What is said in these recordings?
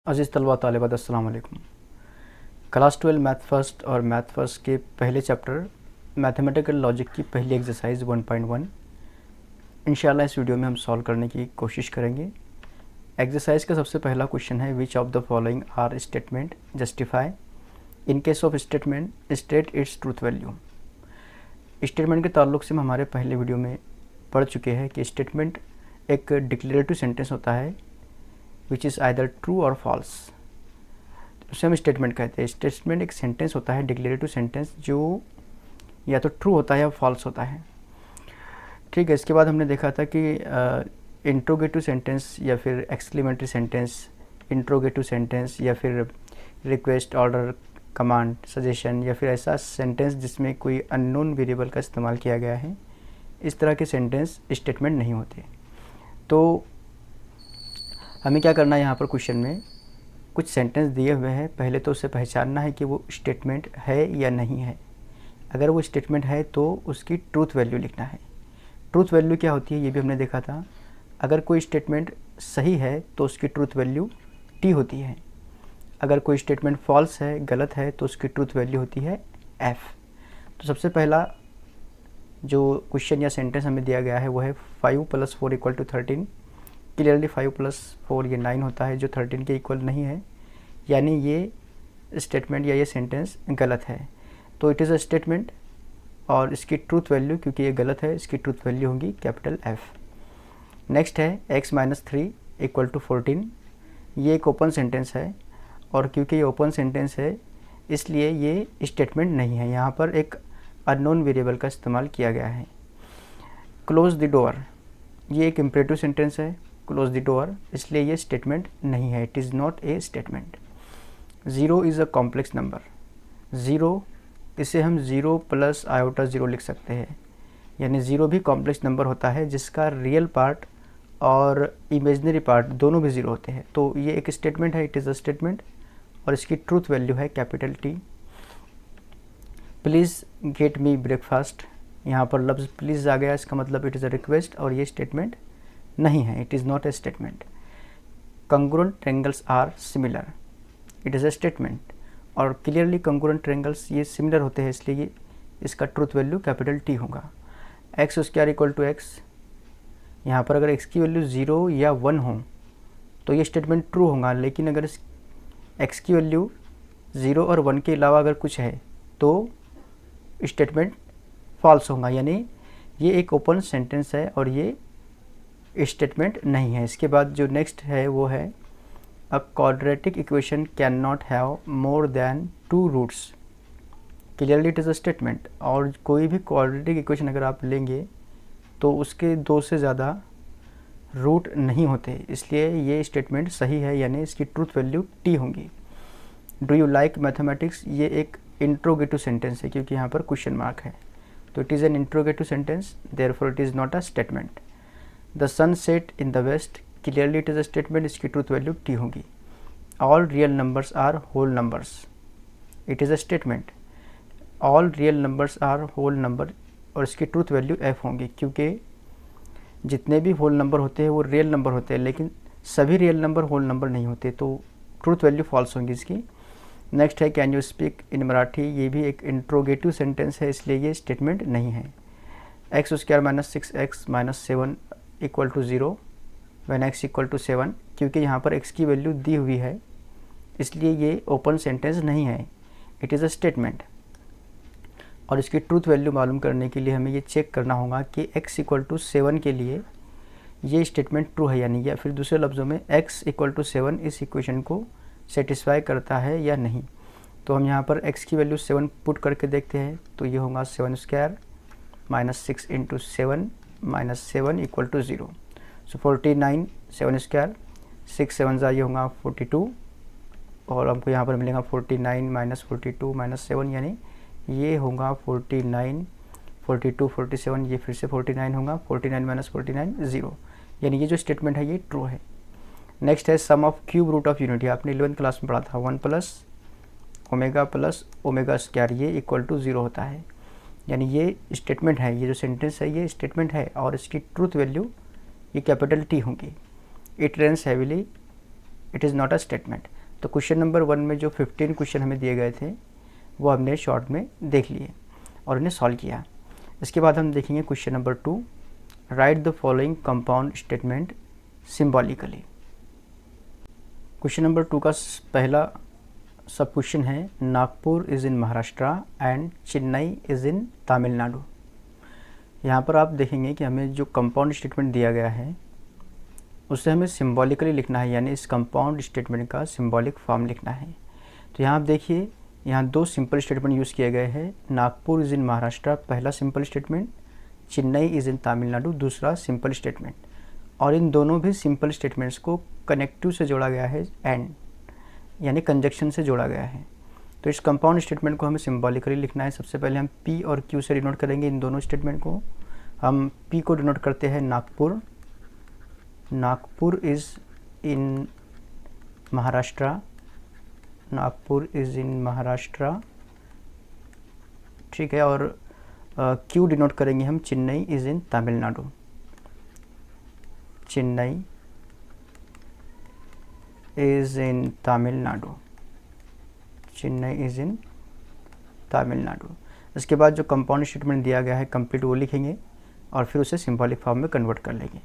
अज़ीज़ तलबा तालिबात अस्सलाम वालेकुम। क्लास 12 मैथ फर्स्ट और मैथ फर्स्ट के पहले चैप्टर मैथमेटिकल लॉजिक की पहली एक्सरसाइज 1.1 इंशाल्लाह इस वीडियो में हम सॉल्व करने की कोशिश करेंगे। एक्सरसाइज का सबसे पहला क्वेश्चन है, which of the following are statement justify in case of statement state its truth value. Statement के ताल्लुक से हम हमारे पहले वीडियो में पढ़ चुके हैं कि स्टेटमेंट एक डिक्लेरेटिव सेंटेंस होता है विच इज़ आइदर ट्रू और फॉल्स, उसे हम स्टेटमेंट कहते हैं। स्टेटमेंट एक सेंटेंस होता है, डिक्लेरेटिव सेंटेंस, जो या तो ट्रू होता है या फॉल्स होता है। ठीक है, इसके बाद हमने देखा था कि इंट्रोगेटिव सेंटेंस या फिर एक्सक्लेमेटरी सेंटेंस, इंट्रोगेटिव सेंटेंस या फिर रिक्वेस्ट, ऑर्डर, कमांड, सजेशन या फिर ऐसा सेंटेंस जिसमें कोई अननोन वेरिएबल का इस्तेमाल किया गया है, इस तरह के सेंटेंस स्टेटमेंट नहीं होते। तो हमें क्या करना है, यहाँ पर क्वेश्चन में कुछ सेंटेंस दिए हुए हैं, पहले तो उसे पहचानना है कि वो स्टेटमेंट है या नहीं है। अगर वो स्टेटमेंट है तो उसकी ट्रूथ वैल्यू लिखना है। ट्रूथ वैल्यू क्या होती है ये भी हमने देखा था। अगर कोई स्टेटमेंट सही है तो उसकी ट्रूथ वैल्यू टी होती है। अगर कोई स्टेटमेंट फॉल्स है, गलत है, तो उसकी ट्रूथ वैल्यू होती है एफ। तो सबसे पहला जो क्वेश्चन या सेंटेंस हमें दिया गया है वो है 5 + 4 = 13। क्लियरली 5 + 4 ये 9 होता है, जो 13 के इक्वल नहीं है, यानी ये स्टेटमेंट या ये सेंटेंस गलत है। तो इट इज़ अ स्टेटमेंट और इसकी ट्रूथ वैल्यू, क्योंकि ये गलत है, इसकी ट्रूथ वैल्यू होगी कैपिटल एफ। नेक्स्ट है x - 3 = 14। ये एक ओपन सेंटेंस है और क्योंकि ये ओपन सेंटेंस है इसलिए ये स्टेटमेंट नहीं है। यहाँ पर एक अननोन वेरिएबल का इस्तेमाल किया गया है। क्लोज द डोर, ये एक इम्परेटिव सेंटेंस है, क्लोज द डोर, इसलिए ये स्टेटमेंट नहीं है, it is not a statement. 0 is a complex number. 0 इसे हम 0 + i0 लिख सकते हैं, यानी 0 भी कॉम्प्लेक्स नंबर होता है जिसका रियल पार्ट और इमेजिनरी पार्ट दोनों भी 0 होते हैं। तो ये एक स्टेटमेंट है, इट इज़ अ स्टेटमेंट और इसकी ट्रूथ वैल्यू है capital T. Please get me breakfast, यहाँ पर लफ्ज़ प्लीज़ आ गया, इसका मतलब इट इज़ अ रिक्वेस्ट और ये स्टेटमेंट नहीं है, it is not a statement. Congruent triangles are similar, it is a statement और क्लियरली कंग्रुएंट ट्रायंगल्स ये सिमिलर होते हैं, इसलिए इसका ट्रूथ वैल्यू कैपिटल टी होगा। x² = x, यहाँ पर अगर x की वैल्यू 0 या 1 हो तो ये स्टेटमेंट ट्रू होगा, लेकिन अगर x की वैल्यू 0 और 1 के अलावा अगर कुछ है तो स्टेटमेंट फॉल्स होगा, यानी ये एक ओपन सेंटेंस है और ये स्टेटमेंट नहीं है। इसके बाद जो नेक्स्ट है वो है, a quadratic equation can not have more than 2 roots. Clearly it is a statement और कोई भी क्वाड्रेटिक इक्वेशन अगर आप लेंगे तो उसके 2 से ज़्यादा रूट नहीं होते, इसलिए ये स्टेटमेंट सही है, यानी इसकी ट्रूथ वैल्यू टी होगी। डू यू लाइक मैथमेटिक्स, ये एक इंट्रोगेटिव सेंटेंस है क्योंकि यहाँ पर क्वेश्चन मार्क है, तो it is an interrogative sentence, therefore it is not a statement. The sun set in the west, clearly it is a statement, इसकी ट्रूथ वैल्यू टी होगी। All real numbers are whole numbers, it is a statement, all real numbers are whole number और इसकी truth value F होगी, क्योंकि जितने भी whole number होते हैं वो रियल नंबर होते हैं, लेकिन सभी रियल नंबर होल नंबर नहीं होते, तो ट्रूथ वैल्यू फॉल्स होगी इसकी। नेक्स्ट है, can you speak in Marathi, ये भी एक इंट्रोगेटिव सेंटेंस है, इसलिए ये स्टेटमेंट नहीं है। x² - 6x - 7 = 0 when x = 7, क्योंकि यहाँ पर x की वैल्यू दी हुई है इसलिए ये ओपन सेंटेंस नहीं है, इट इज़ अ स्टेटमेंट। और इसकी ट्रूथ वैल्यू मालूम करने के लिए हमें ये चेक करना होगा कि x = 7 के लिए ये स्टेटमेंट ट्रू है या नहीं, या फिर दूसरे लफ्ज़ों में x = 7 इस इक्वेशन को सेटिस्फाई करता है या नहीं। तो हम यहाँ पर x की वैल्यू 7 पुट करके देखते हैं, तो ये होगा 7² - 6 × 7 - 7 = 0। सो 49 7², 6 7 ये होगा 42 और हमको यहाँ पर मिलेगा 49 - 42 - 7, यानी ये होगा 49, 42, 47, ये फिर से 49 होगा, 49 - 49 0, यानी ये जो स्टेटमेंट है ये ट्रू है। नेक्स्ट है, sum of cube root of unity, आपने 11th क्लास में पढ़ा था, 1 + ω + ω², ये = 0 होता है, यानी ये स्टेटमेंट है, ये जो सेंटेंस है ये स्टेटमेंट है और इसकी ट्रूथ वैल्यू ये कैपिटल टी होगी। It rains heavily, it is not a statement. तो क्वेश्चन नंबर 1 में जो 15 क्वेश्चन हमें दिए गए थे वो हमने शॉर्ट में देख लिए और इन्हें सॉल्व किया। इसके बाद हम देखेंगे question number 2, right the following compound statement symbolically. Question number 2 का पहला सब क्वेश्चन है, Nagpur is in Maharashtra and Chennai is in Tamil Nadu. यहाँ पर आप देखेंगे कि हमें जो कंपाउंड स्टेटमेंट दिया गया है उसे हमें सिम्बॉलिकली लिखना है, यानी इस कंपाउंड स्टेटमेंट का सिम्बॉलिक फॉर्म लिखना है। तो यहाँ आप देखिए, यहाँ 2 सिंपल स्टेटमेंट यूज़ किए गए हैं। नागपुर इज़ इन महाराष्ट्र पहला simple statement, Chennai is in Tamil Nadu दूसरा सिंपल स्टेटमेंट, और इन दोनों भी सिंपल स्टेटमेंट्स को कनेक्टिव से जोड़ा गया है एंड, यानी कंजक्शन से जोड़ा गया है। तो इस कंपाउंड स्टेटमेंट को हमें सिम्बॉलिकली लिखना है। सबसे पहले हम P और Q से डिनोट करेंगे इन दोनों स्टेटमेंट को। हम P को डिनोट करते हैं Nagpur, Nagpur is in Maharashtra, Nagpur is in Maharashtra, ठीक है। और Q डिनोट करेंगे हम Chennai is in Tamil Nadu, Chennai is in Tamil Nadu, Chennai is in Tamil Nadu. इसके बाद जो कंपाउंड स्टेटमेंट दिया गया है कंप्लीट वो लिखेंगे और फिर उसे सिंबॉलिक फॉर्म में कन्वर्ट कर लेंगे।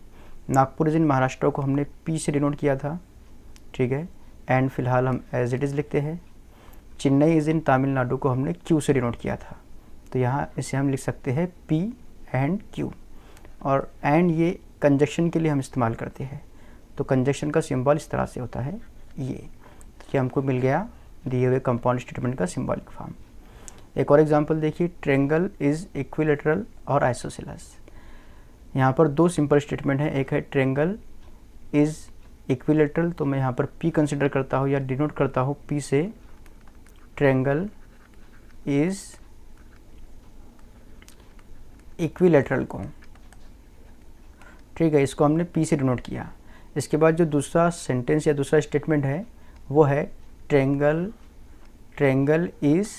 नागपुर इज़ इन महाराष्ट्र को हमने P से डिनोट किया था, ठीक है, एंड फिलहाल हम एज इट इज़ लिखते हैं। चेन्नई इज़ इन तमिलनाडु को हमने Q से डिनोट किया था, तो यहाँ इसे हम लिख सकते हैं P एंड Q, और एंड ये कंजक्शन के लिए हम इस्तेमाल करते हैं। तो कंजक्शन का सिंबल इस तरह से होता है ये हमको मिल गया दिए हुए कंपाउंड स्टेटमेंट का सिंबॉलिक फॉर्म। एक और एग्जांपल देखिए, ट्रायंगल इज़ इक्विलैटरल और आइसोसेलेस। यहाँ पर 2 सिंपल स्टेटमेंट हैं, एक है ट्रायंगल इज़ इक्विलैटरल, तो मैं यहाँ पर P कंसिडर करता हूँ या डिनोट करता हूँ P से, ट्रायंगल इज़ इक्विलैटरल को, ठीक है, इसको हमने P से डिनोट किया। इसके बाद जो दूसरा सेंटेंस या दूसरा स्टेटमेंट है वो है ट्रायंगल इज़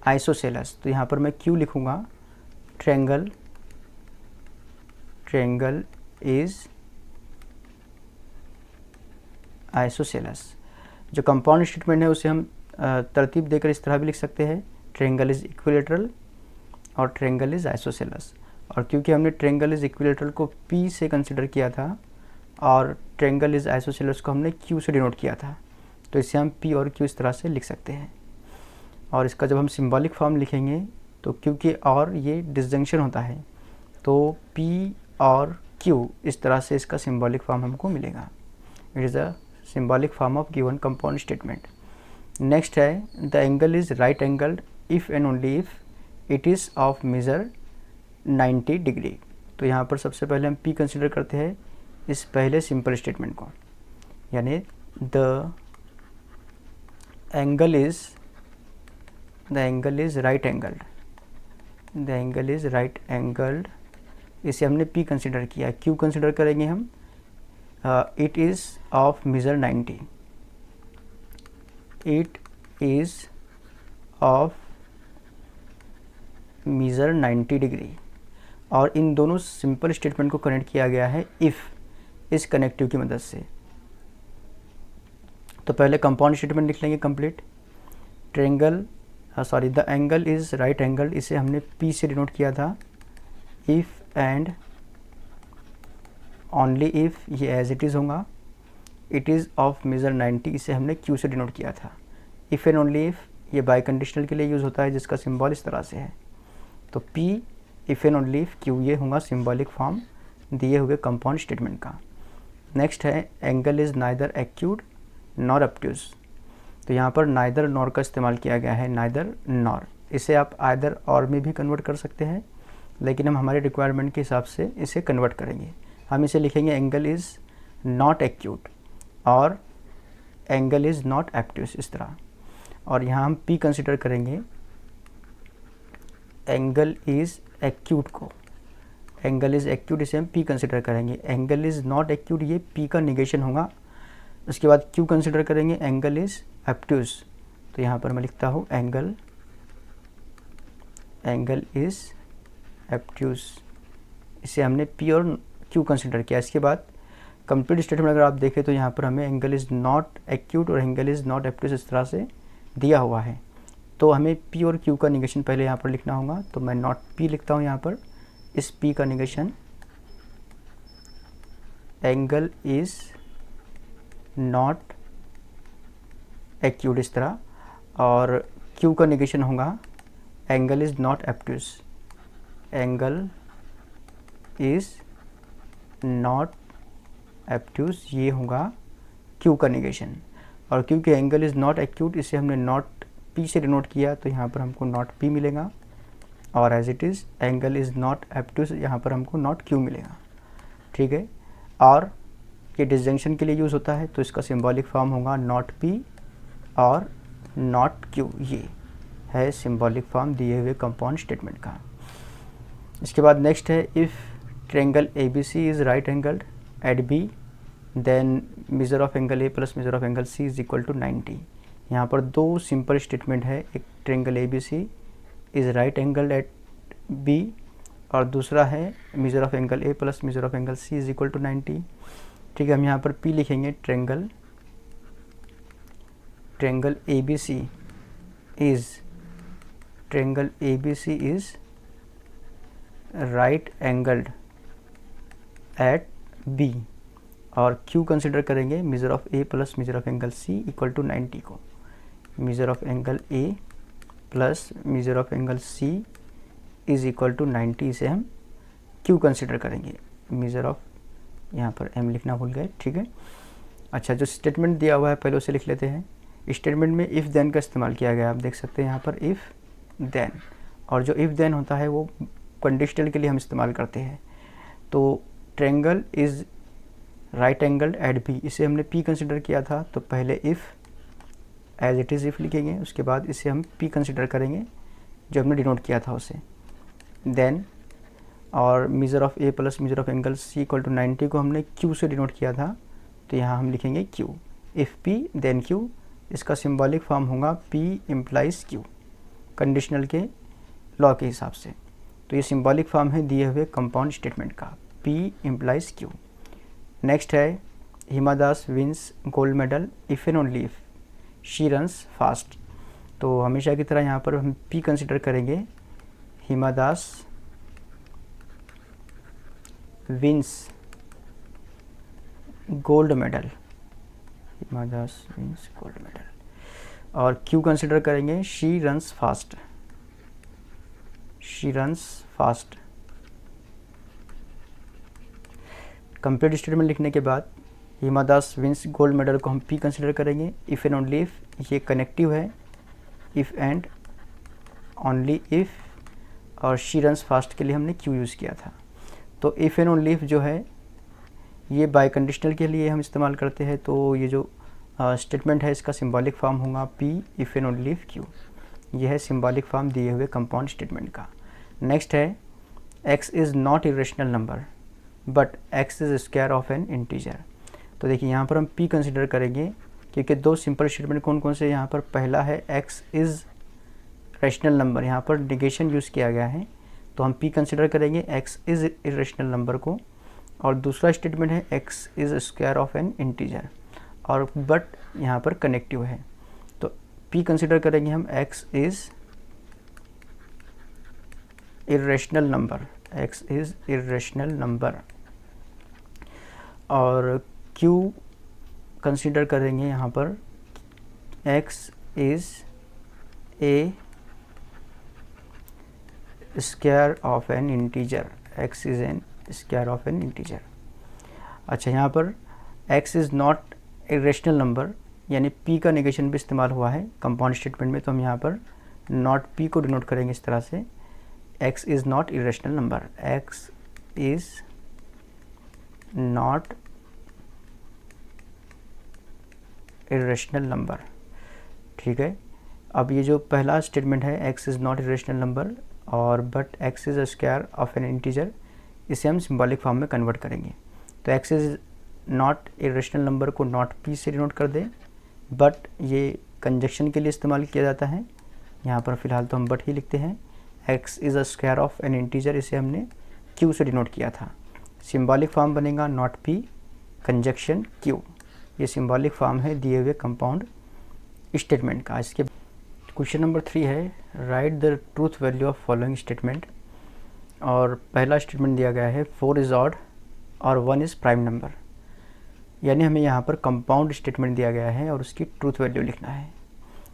आइसोसेलेस, तो यहाँ पर मैं Q लिखूँगा, ट्रायंगल इज़ आइसोसेलेस। जो कंपाउंड स्टेटमेंट है उसे हम तरतीब देकर इस तरह भी लिख सकते हैं, ट्रायंगल इज़ इक्विलैटरल और ट्रायंगल इज़ आइसोसेलेस। और क्योंकि हमने ट्रायंगल इज़ इक्विलैटरल को P से कंसिडर किया था और ट्रायंगल इज़ आइसोसेलेस को हमने Q से डिनोट किया था, तो इसे हम P और Q इस तरह से लिख सकते हैं। और इसका जब हम सिंबॉलिक फॉर्म लिखेंगे तो क्योंकि और ये डिसजंक्शन होता है, तो P और Q इस तरह से इसका सिंबॉलिक फॉर्म हमको मिलेगा। It is a symbolic form of given compound statement. Next है, the angle is right angled if and only if it is of measure 90 degree. तो यहाँ पर सबसे पहले हम P कंसिडर करते हैं इस पहले सिंपल स्टेटमेंट को, यानी the angle is right angled, the angle is right angled, इसे हमने P कंसिडर किया। Q कंसिडर करेंगे हम, it is of measure 90, it is of measure 90 degree. और इन दोनों सिंपल स्टेटमेंट को कनेक्ट किया गया है इफ़ इस कनेक्टिव की मदद से। तो पहले कंपाउंड स्टेटमेंट लिख लेंगे complete, the angle is right angled, इसे हमने P से डिनोट किया था, इफ़ एंड ओनली इफ़ ये एज इट इज़ होगा, इट इज़ ऑफ मेजर 90, इसे हमने Q से डिनोट किया था। इफ़ एंड ओनली इफ़ ये बाई कंडीशनल के लिए यूज़ होता है जिसका सिंबल इस तरह से है। तो P if and only if Q ये होगा सिंबॉलिक फॉर्म दिए हुए कंपाउंड स्टेटमेंट का। नेक्स्ट है, angle is neither acute nor obtuse. तो यहाँ पर नाइदर नॉर का इस्तेमाल किया गया है, नाइदर नॉर, इसे आप आइदर और में भी कन्वर्ट कर सकते हैं, लेकिन हम हमारे रिक्वायरमेंट के हिसाब से इसे कन्वर्ट करेंगे। हम इसे लिखेंगे एंगल इज़ नॉट एक्यूट और एंगल इज़ नॉट ऑब्ट्यूज, इस तरह। और यहाँ हम P कंसिडर करेंगे एंगल इज़ एक्यूट को, एंगल इज़ एक्यूट इसे हम P कंसिडर करेंगे। एंगल इज़ नॉट एक्यूट ये P का निगेशन होगा। उसके बाद Q कंसिडर करेंगे एंगल इज़ ऑब्ट्यूज, तो यहाँ पर मैं लिखता हूँ एंगल इज़ ऑब्ट्यूज, इसे हमने P और Q कंसिडर किया। इसके बाद कंप्लीट स्टेटमेंट अगर आप देखें तो यहाँ पर हमें एंगल इज़ नॉट एक्यूट और एंगल इज़ नॉट एब्ट्यूस इस तरह से दिया हुआ है। तो हमें P और Q का निगेशन पहले यहाँ पर लिखना होगा। तो मैं नॉट P लिखता हूँ यहाँ पर। इस P का negation angle is not acute इस तरह, और Q का निगेशन होगा angle is not obtuse, angle is not obtuse, ये होगा Q का निगेशन। और क्योंकि एंगल इज़ नॉट एक्यूट इसे हमने नॉट P से डिनोट किया तो यहाँ पर हमको नॉट P मिलेगा, और as it is angle is not obtuse यहाँ पर हमको नॉट Q मिलेगा। ठीक है, और ये डिसजंक्शन के लिए यूज़ होता है तो इसका सिंबॉलिक फॉर्म होगा नॉट P और नॉट Q। ये है सिंबॉलिक फॉर्म दिए हुए कंपाउंड स्टेटमेंट का। इसके बाद नेक्स्ट है if triangle ABC is right angled at B then measure of angle A plus measure of angle C is equal to 90। यहाँ पर दो सिंपल स्टेटमेंट है, एक triangle ABC is right angled at B और दूसरा है measure of angle A plus measure of angle C is equal to 90। ठीक है, हम यहाँ पर P लिखेंगे triangle ABC is right angled at B और Q कंसिडर करेंगे measure of A plus measure of angle C equal to 90 को। Measure of angle A plus measure of angle C is equal to 90, इसे हम Q consider करेंगे। Measure of, यहाँ पर M लिखना भूल गए। ठीक है, अच्छा जो स्टेटमेंट दिया हुआ है पहले उसे लिख लेते हैं। स्टेटमेंट में इफ़ देन का इस्तेमाल किया गया, आप देख सकते हैं यहाँ पर इफ़ देन, और जो इफ़ देन होता है वो कंडीशनल के लिए हम इस्तेमाल करते हैं। तो triangle is right angled at B, इसे हमने P कंसिडर किया था तो पहले if as it is if लिखेंगे, उसके बाद इसे हम P कंसिडर करेंगे जो हमने डिनोट किया था उसे। देन और measure of A plus measure of angle C equal to 90 को हमने Q से डिनोट किया था तो यहाँ हम लिखेंगे Q। If P then Q, इसका सिंबॉलिक फॉर्म होगा P इम्प्लाइज Q कंडीशनल के लॉ के हिसाब से। तो ये सिंबॉलिक फॉर्म है दिए हुए कंपाउंड स्टेटमेंट का, P इम्प्लाइज Q। नेक्स्ट है Hima Das wins gold medal if and only if she runs fast. तो हमेशा की तरह यहाँ पर हम P कंसिडर करेंगे। हिमा दास विंस गोल्ड मेडल, हिमा दास विंस गोल्ड मेडल, और Q कंसिडर करेंगे she runs fast, she runs fast. Complete statement लिखने के बाद हिमा दास विंस गोल्ड मेडल को हम P कंसिडर करेंगे। इफ़ एंड ओनली इफ़, ये कनेक्टिव है, इफ़ एंड ओनली इफ़, और शी रन्स फास्ट के लिए हमने Q यूज़ किया था। तो इफ़ एंड ओनली इफ़ जो है ये बाय कंडीशनल के लिए हम इस्तेमाल करते हैं। तो ये जो स्टेटमेंट है इसका सिंबॉलिक फॉर्म होगा P if and only if Q। ये है सिंबॉलिक फॉर्म दिए हुए कंपाउंड स्टेटमेंट का। नेक्स्ट है x is not irrational number but x is square of an integer. तो देखिए यहाँ पर हम P कंसिडर करेंगे क्योंकि दो सिंपल स्टेटमेंट कौन कौन से यहाँ पर, पहला है x इज़ रेशनल नंबर, यहाँ पर निगेशन यूज़ किया गया है तो हम P कंसिडर करेंगे x इज़ इरेशनल नंबर को, और दूसरा स्टेटमेंट है x is square of an integer, और बट यहाँ पर कनेक्टिव है तो P कंसिडर करेंगे हम x is irrational number, x is irrational number, और Q कंसिडर करेंगे यहाँ पर x is a square of an integer, x is an square of an integer. अच्छा, यहाँ पर x is not irrational number यानी P का नेगेशन भी इस्तेमाल हुआ है कंपाउंड स्टेटमेंट में, तो हम यहाँ पर नॉट P को डिनोट करेंगे इस तरह से, x is not irrational number, x is not irrational number. ठीक है, अब ये जो पहला स्टेटमेंट है x is not irrational number और but x is square of an integer, इसे हम सिंबॉलिक फॉर्म में कन्वर्ट करेंगे। तो x is not irrational number को नॉट P से डिनोट कर दें, बट ये कंजक्शन के लिए इस्तेमाल किया जाता है, यहाँ पर फ़िलहाल तो हम बट ही लिखते हैं। x is a square of an integer, इसे हमने Q से डिनोट किया था। सिंबॉलिक फॉर्म बनेगा नॉट P कंजक्शन क्यू। ये सिंबॉलिक फॉर्म है दिए हुए कंपाउंड स्टेटमेंट का। इसके क्वेश्चन नंबर 3 है, right the truth value of following statement. और पहला स्टेटमेंट दिया गया है 4 इज़ ऑड और 1 इज़ प्राइम नंबर, यानी हमें यहाँ पर कंपाउंड स्टेटमेंट दिया गया है और उसकी ट्रूथ वैल्यू लिखना है।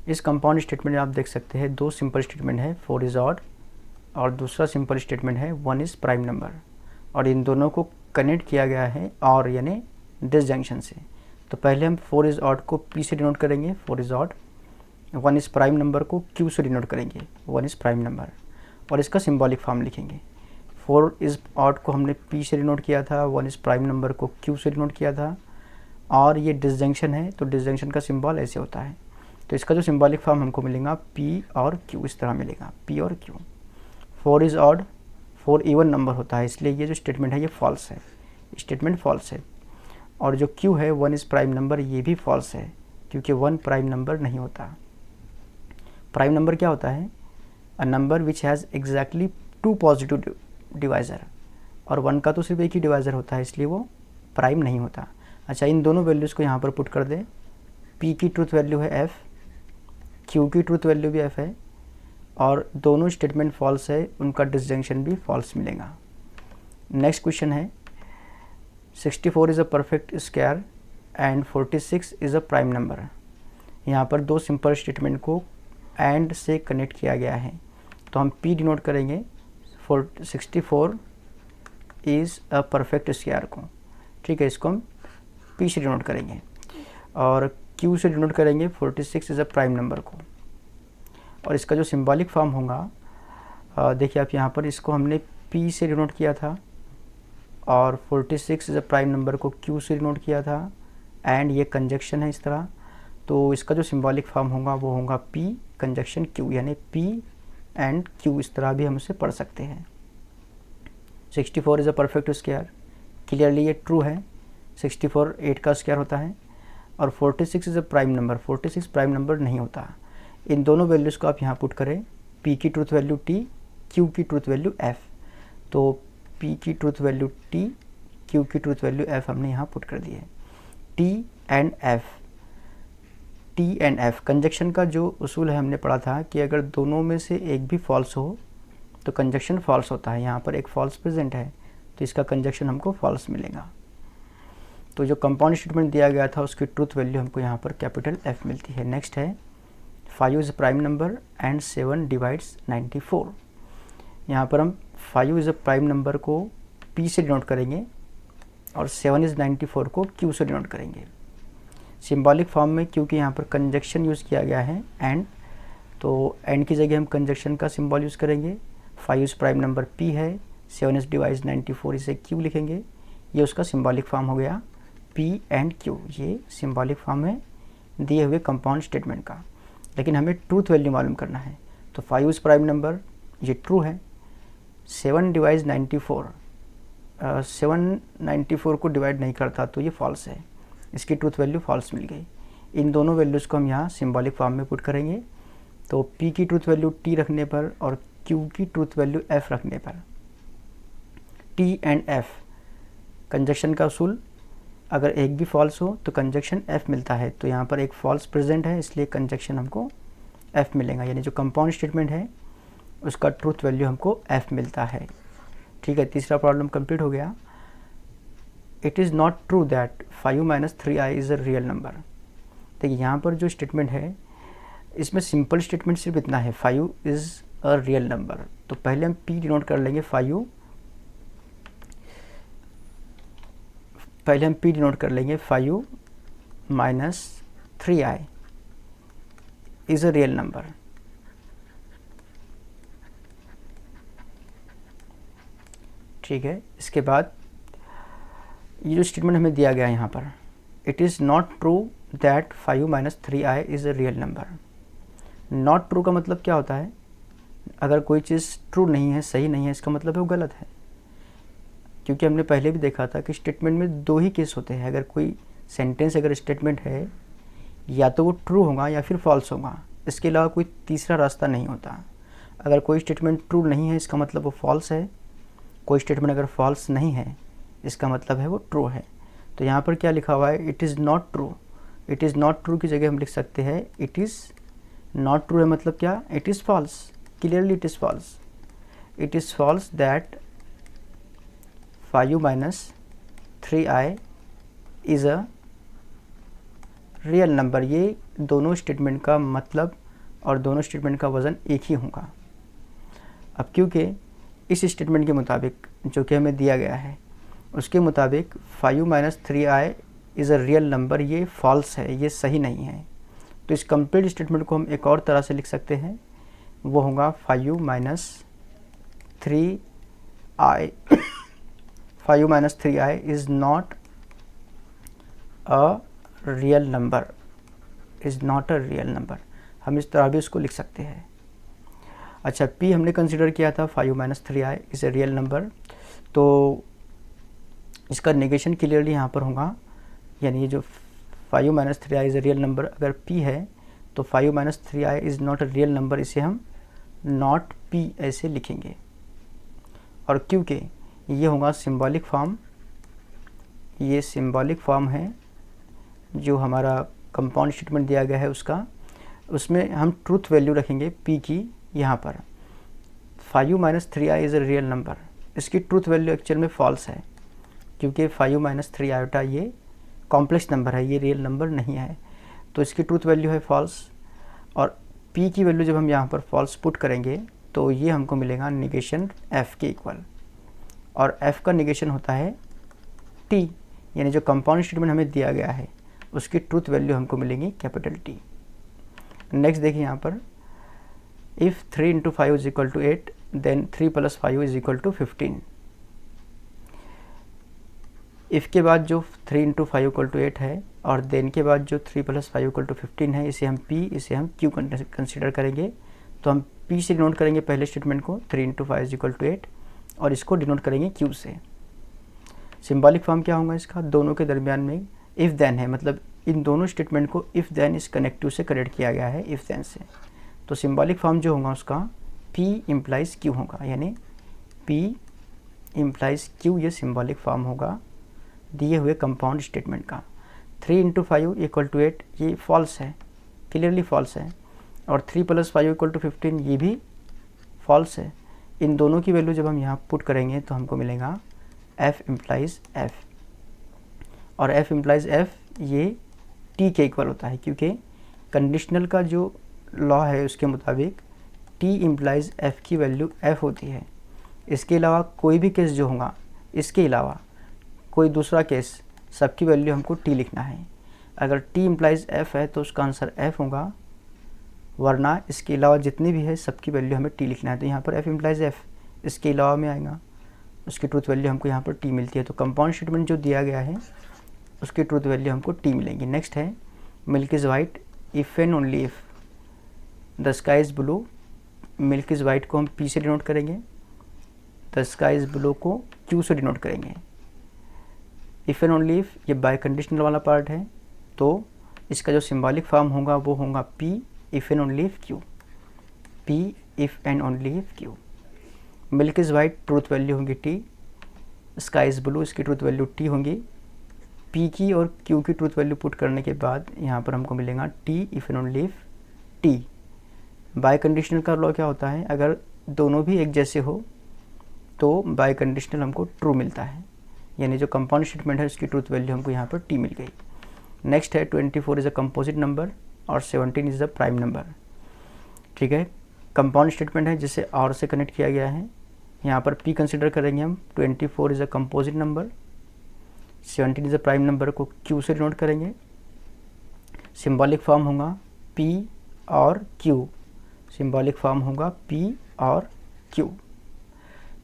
इस कंपाउंड स्टेटमेंट में आप देख सकते हैं 2 सिंपल स्टेटमेंट है, 4 इज़ ऑड और दूसरा सिंपल स्टेटमेंट है 1 इज़ प्राइम नंबर, और इन दोनों को कनेक्ट किया गया है और यानी डिसजंक्शन से। तो पहले हम 4 इज़ ऑड को P से डिनोट करेंगे, 4 is odd. 1 is prime number को Q से डिनोट करेंगे, 1 इज़ प्राइम नंबर, और इसका सिंबॉलिक फॉर्म लिखेंगे। 4 इज़ ऑड को हमने P से डिनोट किया था, 1 इज़ प्राइम नंबर को Q से डिनोट किया था, और ये डिसजंक्शन है तो डिसजंक्शन का सिंबल ऐसे होता है। तो इसका जो सिंबॉलिक फॉर्म हमको मिलेगा P और Q, इस तरह मिलेगा P और Q। 4 is odd, 4 even number होता है, इसलिए ये जो स्टेटमेंट है ये फॉल्स है, स्टेटमेंट फॉल्स है। और जो Q है 1 इज़ प्राइम नंबर, ये भी फॉल्स है क्योंकि 1 प्राइम नंबर नहीं होता। प्राइम नंबर क्या होता है? A number which has exactly 2 positive divisor, और 1 का तो सिर्फ एक ही डिवाइज़र होता है, इसलिए वो प्राइम नहीं होता। अच्छा, इन दोनों वैल्यूज़ को यहाँ पर पुट कर दें। P की ट्रूथ वैल्यू है F, Q की ट्रूथ वैल्यू भी F है, और दोनों स्टेटमेंट फॉल्स है, उनका डिसजंक्शन भी फॉल्स मिलेगा। नेक्स्ट क्वेश्चन है 64 is a perfect square and 46 is a prime number. यहाँ पर 2 सिंपल स्टेटमेंट को एंड से कनेक्ट किया गया है, तो हम P डिनोट करेंगे 64 इज़ अ परफेक्ट स्क्वायर को, ठीक है, इसको हम P से डिनोट करेंगे, और Q से डिनोट करेंगे 46 इज़ अ प्राइम नंबर को। और इसका जो सिंबॉलिक फॉर्म होगा, देखिए आप यहाँ पर इसको हमने P से डिनोट किया था और 46 इज़ अ प्राइम नंबर को Q से डिनोट किया था, एंड ये कंजक्शन है इस तरह। तो इसका जो सिंबॉलिक फॉर्म होगा वो होगा P कंजक्शन Q, यानी P एंड Q, इस तरह भी हम इसे पढ़ सकते हैं। 64 is a perfect square, clearly ये ट्रू है, 64 8 का स्क्वायर होता है, और 46 is a prime number, 46 prime number नहीं होता। इन दोनों वैल्यूज़ को आप यहाँ पुट करें, P की ट्रूथ वैल्यू T, Q की ट्रूथ वैल्यू F। तो P की ट्रूथ वैल्यू T, Q की ट्रूथ वैल्यू F हमने यहाँ पुट कर दी है। T एंड F कंजक्शन का जो उसूल है हमने पढ़ा था कि अगर दोनों में से एक भी फॉल्स हो तो कंजक्शन फॉल्स होता है। यहाँ पर एक फॉल्स प्रेजेंट है तो इसका कंजक्शन हमको फॉल्स मिलेगा। तो जो कंपाउंड स्टेटमेंट दिया गया था उसकी ट्रूथ वैल्यू हमको यहाँ पर कैपिटल F मिलती है। नेक्स्ट है 5 is prime number and 7 divides 94। यहाँ पर हम 5 इज़ अ प्राइम नंबर को P से डिनोट करेंगे और 7 इज़ 94 को Q से डिनोट करेंगे। सिंबॉलिक फॉर्म में क्योंकि यहाँ पर कंजक्शन यूज़ किया गया है एंड, तो एंड की जगह हम कंजक्शन का सिंबल यूज़ करेंगे। 5 इज़ प्राइम नंबर P है, 7 इज़ डिवाइड्स 94 इसे Q लिखेंगे। ये उसका सिंबॉलिक फॉर्म हो गया P एंड Q। ये सिंबॉलिक फॉर्म है दिए हुए कंपाउंड स्टेटमेंट का, लेकिन हमें ट्रूथ वैल्यू मालूम करना है। तो 5 इज़ प्राइम नंबर, ये ट्रू है। 7 डिवाइड्स 94, 7 94 को डिवाइड नहीं करता तो ये फॉल्स है, इसकी ट्रूथ वैल्यू फॉल्स मिल गई। इन दोनों वैल्यूज़ को हम यहाँ सिंबॉलिक फॉर्म में पुट करेंगे। तो P की ट्रूथ वैल्यू T रखने पर और Q की ट्रूथ वैल्यू F रखने पर, T एंड F कंजक्शन का उसूल, अगर एक भी फॉल्स हो तो कंजक्शन F मिलता है। तो यहाँ पर एक फॉल्स प्रेजेंट है इसलिए कंजक्शन हमको F मिलेगा, यानी जो कंपाउंड स्टेटमेंट है उसका ट्रूथ वैल्यू हमको F मिलता है। ठीक है, तीसरा प्रॉब्लम कंप्लीट हो गया। It is not true that 5 - 3i is a real number. देखिए यहाँ पर जो स्टेटमेंट है इसमें सिंपल स्टेटमेंट सिर्फ इतना है, 5 इज़ अ रियल नंबर। तो पहले हम P डिनोट कर लेंगे 5, पहले हम P डिनोट कर लेंगे 5 - 3i is a real number. ठीक है, इसके बाद ये जो स्टेटमेंट हमें दिया गया है यहाँ पर, it is not true that 5 - 3i is a real number. Not true का मतलब क्या होता है? अगर कोई चीज़ ट्रू नहीं है, सही नहीं है, इसका मतलब है वो गलत है। क्योंकि हमने पहले भी देखा था कि स्टेटमेंट में 2 ही केस होते हैं। अगर कोई सेंटेंस अगर स्टेटमेंट है या तो वो ट्रू होगा या फिर फॉल्स होगा, इसके अलावा कोई तीसरा रास्ता नहीं होता। अगर कोई स्टेटमेंट ट्रू नहीं है इसका मतलब वो फॉल्स है, कोई स्टेटमेंट अगर फॉल्स नहीं है इसका मतलब है वो ट्रू है। तो यहाँ पर क्या लिखा हुआ है, it is not true. It is not true की जगह हम लिख सकते हैं इट इज़ नॉट ट्रू है मतलब क्या, it is false. Clearly it is false. It is false that 5u minus 3i is a real number. ये दोनों स्टेटमेंट का मतलब और दोनों स्टेटमेंट का वज़न एक ही होगा। अब क्योंकि इस स्टेटमेंट के मुताबिक जो कि हमें दिया गया है उसके मुताबिक 5u minus 3i is a real number, ये फॉल्स है, ये सही नहीं है। तो इस कंप्लीट स्टेटमेंट को हम एक और तरह से लिख सकते हैं, वो होगा 5u minus 3i 5u minus 3i is not a real number, is not a real number. हम इस तरह भी उसको लिख सकते हैं। अच्छा, p हमने कंसिडर किया था 5u minus 3i is a real number, तो इसका नेगेशन क्लियरली यहाँ पर होगा, यानी ये जो 5u minus 3i is a real number अगर p है तो 5u minus 3i is not a real number, इसे हम नॉट p ऐसे लिखेंगे। और क्योंकि ये होगा सिंबॉलिक फॉर्म, ये सिंबॉलिक फॉर्म है जो हमारा कंपाउंड स्टेटमेंट दिया गया है उसका, उसमें हम ट्रूथ वैल्यू रखेंगे p की। यहाँ पर 5u minus 3i is a real number, इसकी ट्रूथ वैल्यू एक्चुअल में फॉल्स है क्योंकि 5u minus 3 आयोटा ये कॉम्प्लेक्स नंबर है, ये रियल नंबर नहीं है, तो इसकी ट्रूथ वैल्यू है फॉल्स। और p की वैल्यू जब हम यहाँ पर फॉल्स पुट करेंगे तो ये हमको मिलेगा निगेशन f के इक्वल, और f का निगेशन होता है t, यानी जो कंपाउंड स्टेटमेंट हमें दिया गया है उसकी ट्रूथ वैल्यू हमको मिलेगी कैपिटल T। नेक्स्ट देखिए यहाँ पर, if 3 into 5 is equal to 8 then 3 plus 5 is equal to 15। If के बाद जो 3 into 5 equal to 8 है और देन के बाद जो 3 plus 5 equal to 15 है, इसे हम p, इसे हम q कंसिडर करेंगे। तो हम p से डिनोट करेंगे पहले स्टेटमेंट को 3 into 5 is equal to 8 और इसको डिनोट करेंगे q से। सिंबॉलिक फॉर्म क्या होगा इसका, दोनों के दरमियान में इफ़ देन है, मतलब इन दोनों स्टेटमेंट को इफ़ देन इस कनेक्टिव से कनेक्ट किया गया है इफ़ देन से। तो सिंबॉलिक फॉर्म जो होगा उसका p इम्प्लाइज q होगा, यानी p इम्प्लाइज q, ये सिंबॉलिक फॉर्म होगा दिए हुए कंपाउंड स्टेटमेंट का। 3 into 5 equal to 8 ये फॉल्स है, क्लियरली फॉल्स है, और 3 plus 5 equal to 15 ये भी फॉल्स है। इन दोनों की वैल्यू जब हम यहाँ पुट करेंगे तो हमको मिलेगा f इम्प्लाइज f, और f इम्प्लाइज f ये t के इक्वल होता है क्योंकि कंडीशनल का जो लॉ है उसके मुताबिक t इम्प्लाइज f की वैल्यू f होती है। इसके अलावा कोई भी केस जो होगा, इसके अलावा कोई दूसरा केस, सबकी वैल्यू हमको t लिखना है। अगर t इम्प्लाइज f है तो उसका आंसर f होगा, वरना इसके अलावा जितनी भी है सबकी वैल्यू हमें t लिखना है। तो यहाँ पर f इम्प्लाइज f इसके अलावा में आएगा, उसकी ट्रूथ वैल्यू हमको यहाँ पर t मिलती है। तो कंपाउंड स्टेटमेंट जो दिया गया है उसकी ट्रूथ वैल्यू हमको t मिलेंगी। नेक्स्ट है milk is white if and only if the sky is blue. Milk is white को हम p से डिनोट करेंगे, द स्काई इज़ ब्लू को q से डिनोट करेंगे। इफ़ एंड ओनली इफ़ ये बाय कंडीशनल वाला पार्ट है, तो इसका जो सिंबॉलिक फॉर्म होगा वो होगा p if and only if q, p if and only if q। Milk is white truth value होगी t, स्काई इज़ ब्लू इसकी ट्रूथ वैल्यू t होंगी। p की और q की ट्रूथ वैल्यू पुट करने के बाद यहाँ पर हमको मिलेगा t if and only if t। Bye conditional का लॉ क्या होता है, अगर दोनों भी एक जैसे हो तो बाय कंडीशनल हमको ट्रू मिलता है, यानी जो कंपाउंड स्टेटमेंट है उसकी ट्रूथ वैल्यू हमको यहाँ पर t मिल गई। नेक्स्ट है 24 इज़ अ कंपोजिट नंबर और 17 इज़ अ प्राइम नंबर। ठीक है, कंपाउंड स्टेटमेंट है जिसे और से कनेक्ट किया गया है। यहाँ पर p कंसिडर करेंगे हम, 24 is a composite number, 17 is a prime number को q से डिनोट करेंगे। सिंबॉलिक फॉर्म होगा p और q, सिंबॉलिक फॉर्म होगा p और q।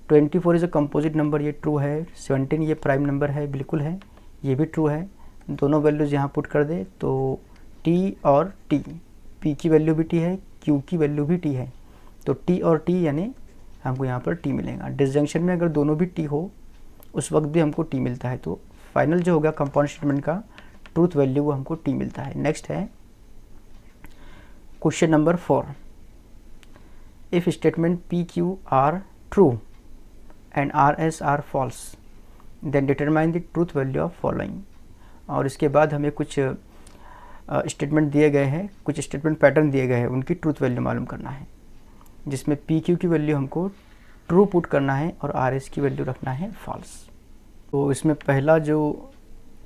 24 is a composite number, ये ट्रू है। 17 ये प्राइम नंबर है, बिल्कुल है, ये भी ट्रू है। दोनों वैल्यूज़ यहाँ पुट कर दे तो t और t, p की वैल्यू भी t है, q की वैल्यू भी t है, तो t और t यानी हमको यहाँ पर t मिलेगा। डिसजंक्शन में अगर दोनों भी t हो उस वक्त भी हमको t मिलता है, तो फाइनल जो होगा कंपाउंड स्टेटमेंट का ट्रूथ वैल्यू वो हमको t मिलता है। नेक्स्ट है question number 4, if statement p q are true and RS are false, then determine the truth value of following। और इसके बाद हमें कुछ स्टेटमेंट दिए गए हैं, कुछ स्टेटमेंट पैटर्न दिए गए हैं, उनकी ट्रूथ वैल्यू मालूम करना है, जिसमें पी क्यू की वैल्यू हमको ट्रू पुट करना है और आर एस की वैल्यू रखना है फॉल्स। तो इसमें पहला जो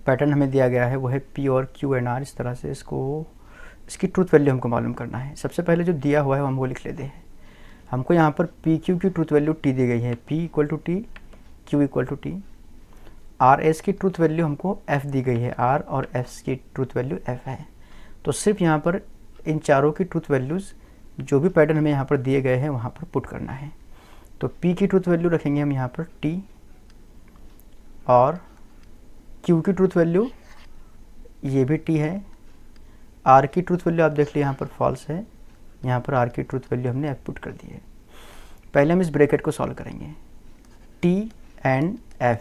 पैटर्न हमें दिया गया है वो है पी और क्यू एंड आर। इस तरह से इसकी ट्रूथ वैल्यू हमको मालूम करना है। सबसे पहले जो दिया हुआ है हम वो लिख लेते हैं। हमको यहाँ पर पी क्यू की ट्रूथ वैल्यू टी दी गई है, P equal to T, Q equal to T. R S की ट्रूथ वैल्यू हमको एफ दी गई है, आर और एस की ट्रूथ वैल्यू एफ है। तो सिर्फ यहाँ पर इन चारों की ट्रूथ वैल्यूज़ जो भी पैटर्न हमें यहाँ पर दिए गए हैं वहाँ पर पुट करना है। तो P की ट्रूथ वैल्यू रखेंगे हम यहाँ पर T, और Q की ट्रूथ वैल्यू ये भी T है। R की ट्रूथ वैल्यू आप देख लीजिए यहाँ पर फॉल्स है, यहाँ पर R की ट्रूथ वैल्यू हमने F पुट कर दी है। पहले हम इस ब्रैकेट को सॉल्व करेंगे। T एंड F,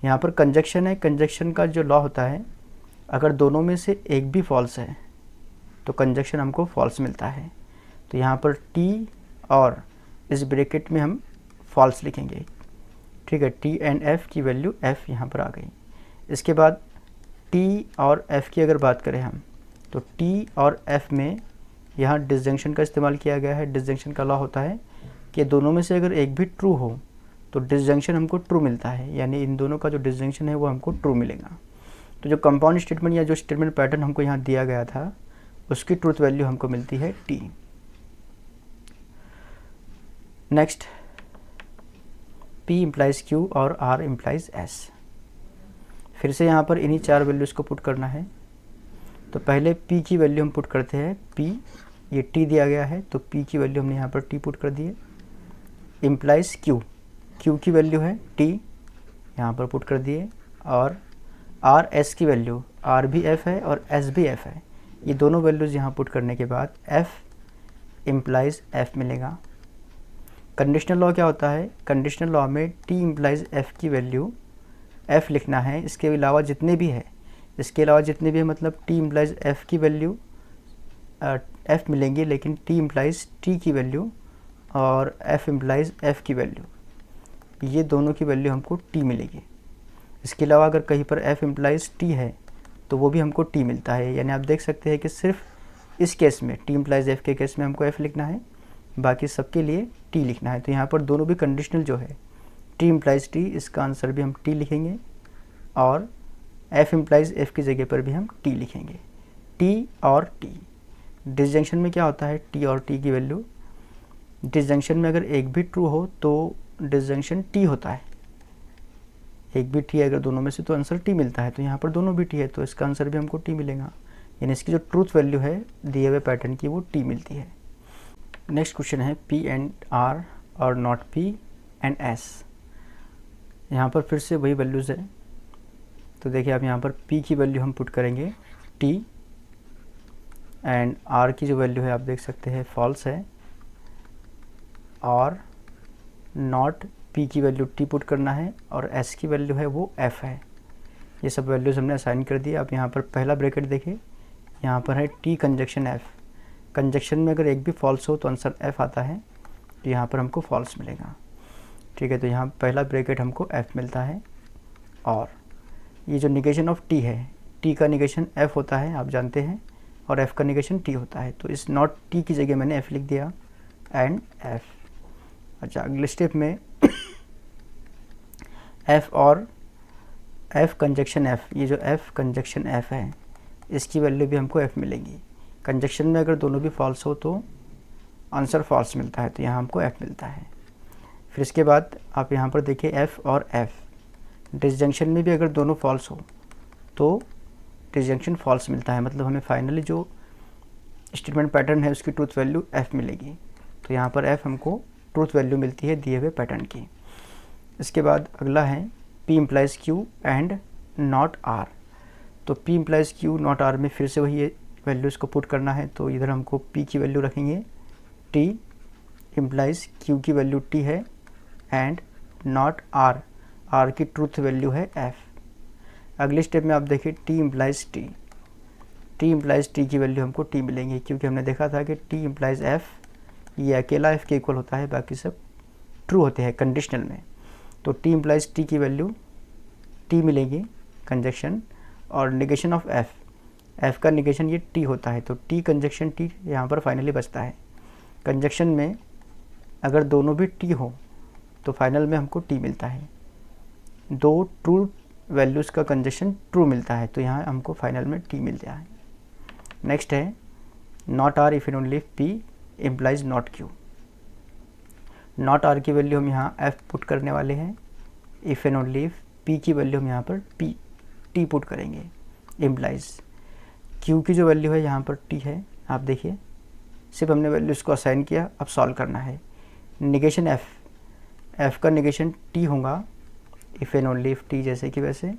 यहाँ पर कंजक्शन है। कंजक्शन का जो लॉ होता है, अगर दोनों में से एक भी फॉल्स है तो कंजक्शन हमको फॉल्स मिलता है। तो यहाँ पर T और इस ब्रैकेट में हम फॉल्स लिखेंगे, ठीक है। T एंड F की वैल्यू F यहाँ पर आ गई। इसके बाद T और F की अगर बात करें हम, तो T और F में यहाँ डिसजंक्शन का इस्तेमाल किया गया है। डिसजंक्शन का लॉ होता है कि दोनों में से अगर एक भी ट्रू हो तो डिसजंक्शन हमको ट्रू मिलता है, यानी इन दोनों का जो डिसजंक्शन है वो हमको ट्रू मिलेगा। तो जो कंपाउंड स्टेटमेंट या जो स्टेटमेंट पैटर्न हमको यहाँ दिया गया था उसकी ट्रूथ वैल्यू हमको मिलती है T। Next, P implies Q और R इम्प्लाइज S। फिर से यहाँ पर इन्हीं चार वैल्यूज़ को पुट करना है। तो पहले P की वैल्यू हम पुट करते हैं, P, ये T दिया गया है तो P की वैल्यू हमने यहाँ पर T पुट कर दी है। इम्प्लाइज Q, Q की वैल्यू है T, यहाँ पर पुट कर दिए। और R S की वैल्यू, R भी F है और S भी F है। ये दोनों वैल्यूज़ यहाँ पुट करने के बाद F इम्प्लाइज F मिलेगा। कंडीशनल लॉ क्या होता है? कंडीशनल लॉ में T इम्प्लाइज F की वैल्यू F लिखना है। इसके अलावा जितने भी है मतलब T इम्प्लाइज F की वैल्यू F मिलेंगी, लेकिन T इम्प्लाइज T की वैल्यू और F इम्प्लाइज F की वैल्यू, ये दोनों की वैल्यू हमको T मिलेगी। इसके अलावा अगर कहीं पर F इम्प्लाइज T है तो वो भी हमको T मिलता है। यानी आप देख सकते हैं कि सिर्फ इस केस में T इम्प्लाइज F के केस में हमको F लिखना है, बाकी सबके लिए T लिखना है। तो यहाँ पर दोनों भी कंडीशनल जो है T इम्प्लाइज T, इसका आंसर भी हम T लिखेंगे और F इम्प्लाइज F की जगह पर भी हम T लिखेंगे। T और T डिसजंक्शन में क्या होता है? T और T की वैल्यू, डिसजंक्शन में अगर एक भी ट्रू हो तो डिसजंक्शन T होता है, एक भी T है अगर दोनों में से तो आंसर T मिलता है। तो यहाँ पर दोनों भी T है तो इसका आंसर भी हमको T मिलेगा, यानी इसकी जो ट्रूथ वैल्यू है दिए हुए पैटर्न की वो T मिलती है। नेक्स्ट क्वेश्चन है P एंड R और नॉट P एंड S। यहाँ पर फिर से वही वैल्यूज़ है। तो देखिए आप यहाँ पर P की वैल्यू हम पुट करेंगे T, एंड R की जो वैल्यू है आप देख सकते हैं फॉल्स है, और नॉट P की वैल्यू T पुट करना है और S की वैल्यू है वो F है। ये सब वैल्यूज़ हमने असाइन कर दी। आप यहाँ पर पहला ब्रैकेट देखिए, यहाँ पर है T कंजक्शन F। कंजक्शन में अगर एक भी फॉल्स हो तो आंसर F आता है, तो यहाँ पर हमको फॉल्स मिलेगा, ठीक है। तो यहाँ पहला ब्रैकेट हमको F मिलता है। और ये जो निगेशन ऑफ T है, T का निगेशन F होता है आप जानते हैं, और F का निगेशन T होता है। तो इस नॉट T की जगह मैंने F लिख दिया एंड F। अच्छा, अगले स्टेप में F और F कंजक्शन F, ये जो F कंजक्शन F है इसकी वैल्यू भी हमको F मिलेगी। कंजक्शन में अगर दोनों भी फॉल्स हो तो आंसर फॉल्स मिलता है, तो यहाँ हमको F मिलता है। फिर इसके बाद आप यहाँ पर देखिए F और F डिसजंक्शन में भी अगर दोनों फॉल्स हो तो डिसजंक्शन फॉल्स मिलता है, मतलब हमें फाइनली जो स्टेटमेंट पैटर्न है उसकी ट्रूथ वैल्यू F मिलेगी। तो यहाँ पर F हमको ट्रूथ वैल्यू मिलती है दिए हुए पैटर्न की। इसके बाद अगला है P implies Q and not R। तो P implies Q not R में फिर से वही वैल्यूज़ को पुट करना है। तो इधर हमको P की वैल्यू रखेंगे T, इम्प्लाइज Q की वैल्यू T है एंड नॉट R, R की ट्रूथ वैल्यू है F। अगले स्टेप में आप देखिए T implies T, T implies T की वैल्यू हमको T मिलेंगी, क्योंकि हमने देखा था कि T इम्प्लाइज F ये अकेला F के इक्वल होता है, बाकी सब ट्रू होते हैं कंडीशनल में। तो T इम्प्लाइज T की वैल्यू T मिलेगी कंजक्शन, और निगेशन ऑफ एफ, एफ का निगेशन ये टी होता है, तो टी कंजक्शन टी यहाँ पर फाइनली बचता है। कंजक्शन में अगर दोनों भी टी हो तो फाइनल में हमको टी मिलता है। दो ट्रू वैल्यूज़ का कंजक्शन ट्रू मिलता है, तो यहाँ हमको फाइनल में टी मिलता है। नेक्स्ट है not R if and only if P implies not Q. Not R की वैल्यू हम यहाँ एफ पुट करने वाले हैं, if and only if P की वैल्यू हम यहाँ पर पी टी पुट करेंगे, इम्प्लाइज क्यू की जो वैल्यू है यहाँ पर टी है। आप देखिए सिर्फ हमने वैल्यूज़ को असाइन किया, अब सॉल्व करना है। निगेशन एफ, एफ का निगेशन टी होगा if and only if T, जैसे कि वैसे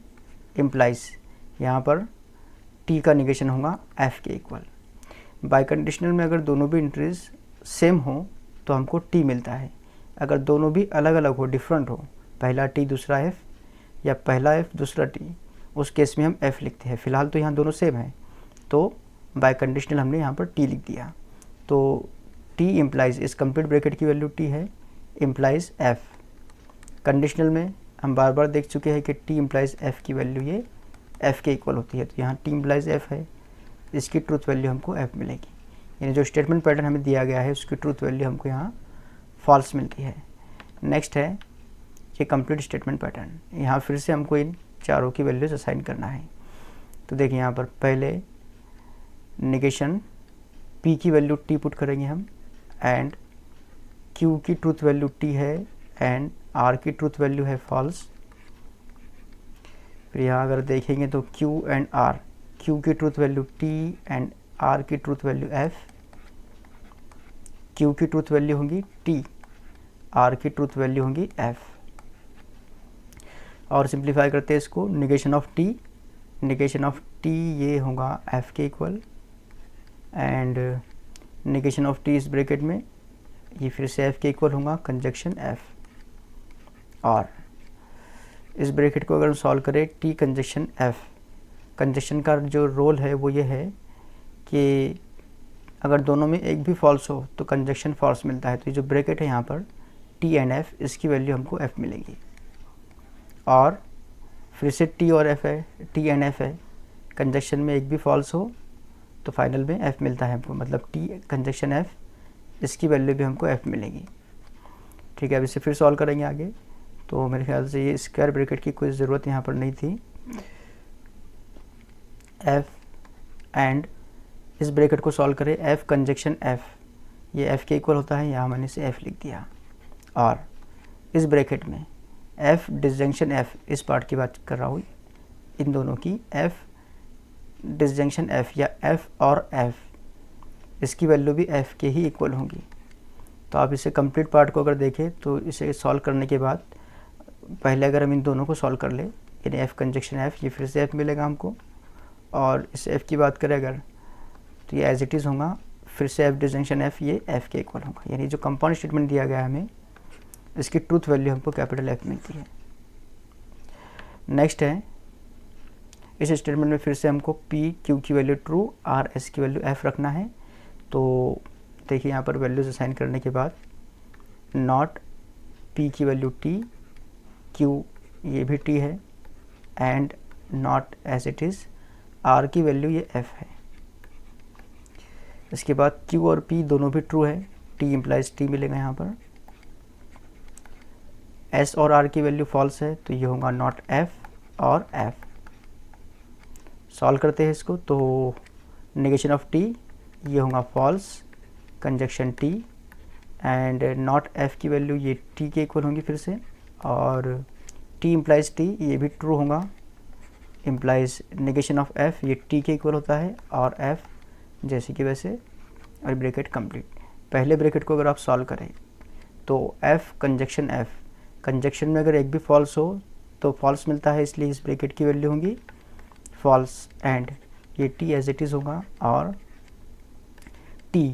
इम्प्लाइज यहाँ पर टी का निगेशन होगा एफ के इक्वल। बाई कंडीशनल में अगर दोनों भी इंट्रीज सेम हो तो हमको टी मिलता है, अगर दोनों भी अलग अलग हो, डिफरेंट हो, पहला टी दूसरा एफ या पहला एफ दूसरा टी, उस केस में हम एफ लिखते हैं। फ़िलहाल तो यहाँ दोनों सेम है, तो बाय कंडीशनल हमने यहाँ पर टी लिख दिया। तो टी इम्प्लाइज, इस कंप्लीट ब्रैकेट की वैल्यू टी है, इम्प्लाइज एफ। कंडीशनल में हम बार बार देख चुके हैं कि टी इम्प्लाइज एफ की वैल्यू ये एफ के इक्वल होती है, तो यहाँ टी इम्प्लाइज एफ है, इसकी ट्रूथ वैल्यू हमको एफ मिलेगी। यानी जो स्टेटमेंट पैटर्न हमें दिया गया है उसकी ट्रूथ वैल्यू हमको यहाँ फॉल्स मिलती है। नेक्स्ट है ये कंप्लीट स्टेटमेंट पैटर्न, यहाँ फिर से हमको इन चारों की वैल्यूज असाइन करना है। तो देखिए यहाँ पर पहले निगेशन पी की वैल्यू टी पुट करेंगे हम, एंड क्यू की ट्रूथ वैल्यू टी है एंड आर की ट्रूथ वैल्यू है फॉल्स। फिर यहाँ अगर देखेंगे तो क्यू एंड आर, क्यू की truth value T and R की ट्रूथ वैल्यू एफ, क्यू की ट्रूथ वैल्यू होंगी टी, आर की ट्रूथ वैल्यू होंगी एफ। और सिंप्लीफाई करते हैं इसको, negation of T, negation of T ये होगा एफ के equal, and negation of T इस ब्रैकेट में ये फिर से एफ के इक्वल होगा, कंजक्शन एफ। और इस ब्रैकेट को अगर हम सॉल्व करें टी कंजक्शन एफ, कंजक्शन का जो रोल है वो ये है कि अगर दोनों में एक भी फॉल्स हो तो कंजक्शन फॉल्स मिलता है। तो ये जो ब्रैकेट है यहाँ पर टी एंड एफ, इसकी वैल्यू हमको एफ मिलेगी। और फिर से टी और एफ है, टी एंड एफ है, कंजक्शन में एक भी फॉल्स हो तो फाइनल में एफ मिलता है हमको, मतलब टी कंजक्शन एफ, इसकी वैल्यू भी हमको एफ मिलेगी। ठीक है, अब इसे फिर सॉल्व करेंगे आगे। तो मेरे ख्याल से ये स्क्वायर ब्रैकेट की कोई ज़रूरत यहाँ पर नहीं थी। एफ एंड इस ब्रैकेट को सॉल्व करें, एफ कंजक्शन एफ, ये एफ के इक्वल होता है, यहाँ मैंने इसे एफ लिख दिया। और इस ब्रैकेट में एफ डिसजंक्शन एफ, इस पार्ट की बात कर रहा हूँ, इन दोनों की एफ डिसजंक्शन एफ या एफ और एफ, इसकी वैल्यू भी एफ के ही इक्वल होंगी। तो आप इसे कंप्लीट पार्ट को अगर देखें तो इसे सॉल्व करने के बाद पहले अगर हम इन दोनों को सॉल्व कर ले, यानी एफ कंजक्शन एफ, ये फिर से एफ मिलेगा हमको, और इस एफ की बात करें अगर तो ये एज इट इज़ होगा, फिर से एफ डिसजंक्शन एफ ये एफ के इक्वल होगा। यानी जो कंपाउंड स्टेटमेंट दिया गया है हमें, इसकी ट्रूथ वैल्यू हमको कैपिटल एफ मिलती है। नेक्स्ट है इस स्टेटमेंट में फिर से हमको पी क्यू की वैल्यू ट्रू, आर एस की वैल्यू एफ रखना है। तो देखिए यहाँ पर वैल्यूज असाइन करने के बाद नॉट पी की वैल्यू टी, क्यू ये भी टी है, and not as it is R की वैल्यू ये एफ है। इसके बाद क्यू और पी दोनों भी ट्रू है, टी इम्प्लाइज टी मिलेगा यहाँ पर। एस और आर की वैल्यू फॉल्स है, तो ये होगा नॉट एफ और एफ। सॉल्व करते हैं इसको, तो नेगेशन ऑफ टी ये होगा false, conjunction T, and not F की वैल्यू ये टी के इक्वल होंगी फिर से, और टी इम्प्लाइज टी ये भी ट्रू होगा, इम्प्लाइज नेगेशन ऑफ एफ ये टी के इक्वल होता है, और एफ जैसे कि वैसे, और ब्रैकेट कंप्लीट। पहले ब्रैकेट को अगर आप सॉल्व करें तो एफ कंजक्शन एफ, कंजक्शन में अगर एक भी फॉल्स हो तो फॉल्स मिलता है, इसलिए इस ब्रैकेट की वैल्यू होगी फॉल्स, एंड ये टी एज इट इज़ होगा, और T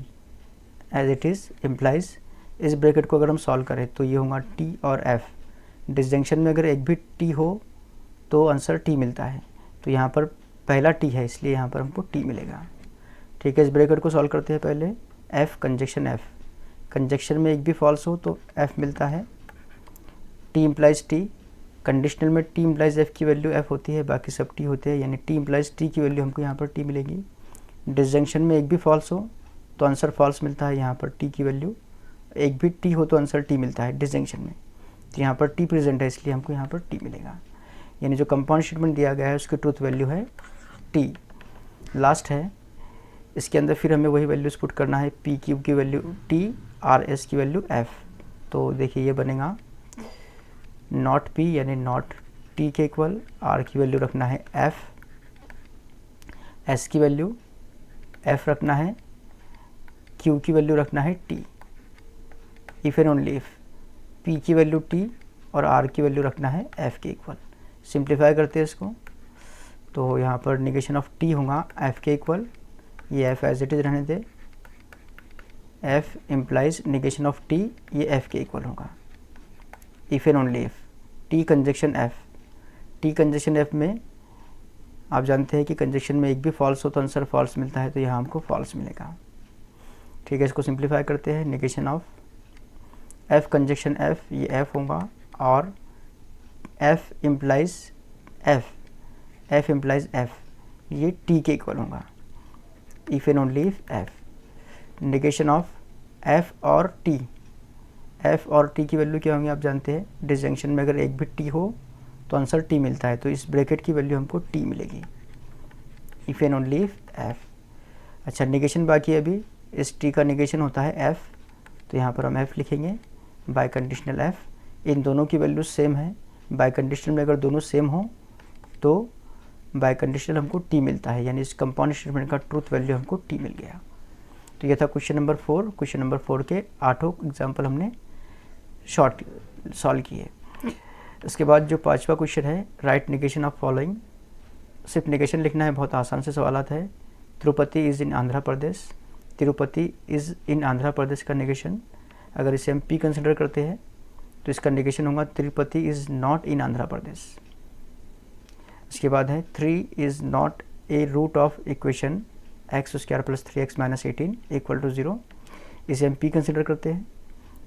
as it is implies, इस ब्रैकेट को अगर हम सॉल्व करें तो ये होगा टी और एफ। डिसजंक्शन में अगर एक भी टी हो तो आंसर टी मिलता है, तो यहाँ पर पहला टी है इसलिए यहाँ पर हमको टी मिलेगा। ठीक है, इस ब्रैकेट को सॉल्व करते हैं पहले, एफ कंजक्शन एफ, कंजक्शन में एक भी फॉल्स हो तो एफ मिलता है, टी इम्प्लाइज टी, कंडीशनल में टी इम्प्लाइज एफ की वैल्यू एफ होती है, बाकी सब टी होते हैं, यानी टी इम्प्लाइज टी की वैल्यू हमको यहाँ पर टी मिलेगी। डिसजंक्शन में एक भी फॉल्स हो तो आंसर फॉल्स मिलता है, यहाँ पर टी की वैल्यू, एक भी टी हो तो आंसर टी मिलता है डिसजंक्शन में। तो यहाँ पर टी प्रेजेंट है इसलिए हमको यहाँ पर टी मिलेगा, यानी जो कंपाउंड स्टेटमेंट दिया गया है उसकी ट्रूथ वैल्यू है टी। लास्ट है, इसके अंदर फिर हमें वही वैल्यूज पुट करना है, पी क्यूब की वैल्यू टी, आर एस की वैल्यू एफ। तो देखिए ये बनेगा नॉट पी यानी नॉट टी के इक्वल, आर की वैल्यू रखना है एफ, एस की वैल्यू एफ रखना है, क्यू की वैल्यू रखना है T. If and only if P की वैल्यू टी और आर की वैल्यू रखना है एफ के इक्वल। सिंप्लीफाई करते हैं इसको, तो यहाँ पर निगेशन ऑफ टी होगा एफ के इक्वल, ये एफ एज इट इज रहने दे, F implies negation of T, ये एफ के इक्वल होगा। If and only if T conjunction F, T conjunction F में आप जानते हैं कि कंजक्शन में एक भी फॉल्स हो तो आंसर फॉल्स मिलता है, तो यहाँ हमको फॉल्स मिलेगा। ठीक है, इसको सिंप्लीफाई करते हैं, negation of F conjunction F, ये एफ होगा, और F implies F, F implies F, ये टी के इक्वल होगा। If and only if F, negation of F और टी, एफ और टी की वैल्यू क्या होंगी आप जानते हैं, डिसजंक्शन में अगर एक भी टी हो तो आंसर टी मिलता है, तो इस ब्रैकेट की वैल्यू हमको टी मिलेगी। If and only if F. अच्छा, निगेशन बाकी है अभी, इस टी का निगेशन होता है एफ, तो यहाँ पर हम एफ लिखेंगे, बाय कंडीशनल एफ। इन दोनों की वैल्यू सेम है, बाय कंडीशनल में अगर दोनों सेम हो तो बाय कंडीशनल हमको टी मिलता है, यानी इस कंपाउंड स्टेटमेंट का ट्रूथ वैल्यू हमको टी मिल गया। तो ये था क्वेश्चन नंबर 4। क्वेश्चन नंबर 4 के 8 एग्जाम्पल हमने शॉर्ट सॉल्व किए। इसके बाद जो 5वां क्वेश्चन है, राइट निगेशन ऑफ फॉलोइंग। सिर्फ निगेशन लिखना है, बहुत आसान से सवालात है। Tirupati is in Andhra Pradesh, Tirupati is in Andhra Pradesh का निगेशन, अगर इसे हम पी कंसिडर करते हैं तो इसका निगेशन होगा Tirupati is not in Andhra Pradesh. इसके बाद है 3 is not a root of equation x square plus 3x minus 18 equal to 0, इसे हम पी कंसिडर करते हैं।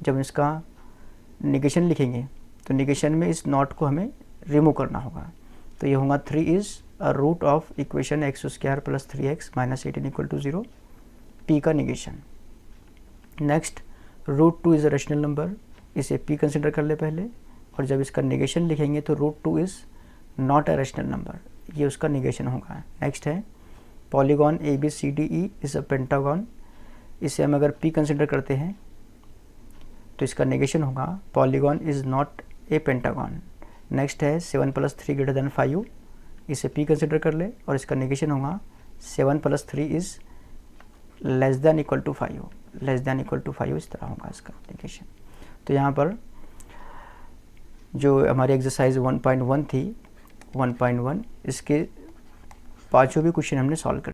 जब इसका निगेशन लिखेंगे तो निगेशन में इस नॉट को हमें रिमूव करना होगा, तो ये होगा 3 is a root of equation x square plus 3x minus 18 equal to 0, P का negation. Next, root 2 is a rational number, इसे पी कंसिडर कर ले पहले, और जब इसका निगेशन लिखेंगे तो root 2 is not a rational number, ये उसका निगेशन होगा। नेक्स्ट है polygon A B C D E is a pentagon, इसे हम अगर पी कंसिडर करते हैं तो इसका निगेशन होगा polygon is not A pentagon. Next है 7 + 3 > 5, इसे पी कंसिडर कर ले और इसका निगेशन होगा 7 + 3 is less than equal to 5, less than equal to 5 इस तरह होगा इसका निगेशन। तो यहाँ पर जो हमारी एक्सरसाइज 1.1 थी, 1.1 इसके 5 भी क्वेश्चन हमने सॉल्व कर